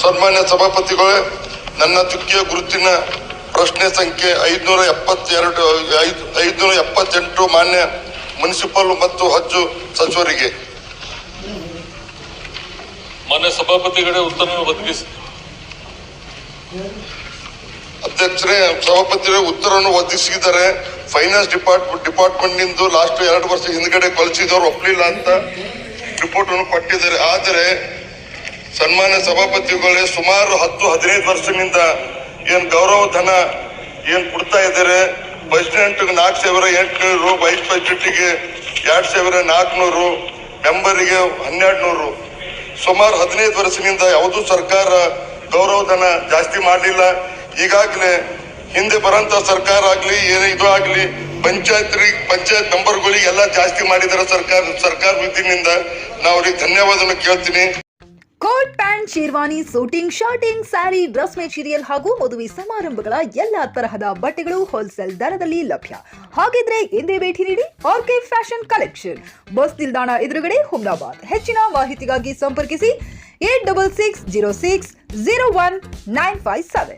ಸನ್ಮಾನ್ಯ ಸಭಾಪತಿಗಳೇ, ನನ್ನ ಚುಕ್ಕಿಯ ಗುರುತಿನ ಪ್ರಶ್ನೆ ಸಂಖ್ಯೆ 578 ಮಾನ್ಯ ಮುನ್ಸಿಪಲ್ ಮತ್ತು ಹಜ್ ಸಚಿವರಿಗೆ. ಮಾನ್ಯ ಸಭಾಪತಿಗಳೇ ಉತ್ತರ ಒದಗಿಸಿ. ಅಧ್ಯಕ್ಷರೇ, ಸಭಾಪತಿಗಳೇ ಉತ್ತರವನ್ನು ಒದಗಿಸಿದ್ದಾರೆ. ಫೈನಾನ್ಸ್ ಡಿಪಾರ್ಟ್ಮೆಂಟ್ ನಿಂದ ಲಾಸ್ಟ್ 2 ವರ್ಷ ಹಿಂದ್ಗಡೆ ಕಳಿಸಿದವರು ಒಪ್ಪಲಿಲ್ಲ ಅಂತ ರಿಪೋರ್ಟ್ ಅನ್ನು ಕೊಟ್ಟಿದ್ದಾರೆ. ಆದರೆ ಸನ್ಮಾನ್ಯ ಸಭಾಪತಿಗಳೇ, ಸುಮಾರು 10-15 ವರ್ಷದಿಂದ ಏನ್ ಗೌರವ ಧನ ಏನ್ ಕೊಡ್ತಾ ಇದ್ದಾರೆ, ಪ್ರೆಸಿಡೆಂಟ್ 4,800, ವೈಸ್ ಪ್ರೆಸಿಡೆಂಟ್ಗೆ 2,400, ಮೆಂಬರಿಗೆ 1,200. ಸುಮಾರು 15 ವರ್ಷದಿಂದ ಯಾವುದೂ ಸರ್ಕಾರ ಗೌರವ ಧನ ಜಾಸ್ತಿ ಮಾಡಲಿಲ್ಲ. ಈಗಾಗಲೇ ಹಿಂದೆ ಬರಂತ ಸರ್ಕಾರ ಆಗ್ಲಿ ಇದು ಆಗ್ಲಿ ಪಂಚಾಯತ್ ಮೆಂಬರ್ಗಳಿಗೆ ಎಲ್ಲ ಜಾಸ್ತಿ ಮಾಡಿದಾರೆ ಸರ್ಕಾರ ವತಿಯಿಂದ. ನಾವು ಅವ್ರಿಗೆ ಧನ್ಯವಾದವನ್ನು ಕೇಳ್ತೀನಿ. Coat pant, sherwani, suiting, shirting, sari, dress material ಹಾಗೂ ಮದುವೆ ಸಮಾರಂಭಗಳ ಎಲ್ಲಾ ತರಹದ ಬಟ್ಟೆಗಳು ಹೋಲ್ಸೇಲ್ ದರದಲ್ಲಿ ಲಭ್ಯ. ಹಾಗಿದ್ರೆ ಹಿಂದೆ ಭೇಟಿ ನೀಡಿ ಆರ್ಕೆ ಫ್ಯಾಷನ್ ಕಲೆಕ್ಷನ್, ಬಸ್ ನಿಲ್ದಾಣ ಎದುರುಗಡೆ, ಹುಮ್ನಾಬಾದ್. ಹೆಚ್ಚಿನ ಮಾಹಿತಿಗಾಗಿ ಸಂಪರ್ಕಿಸಿ 8660601957.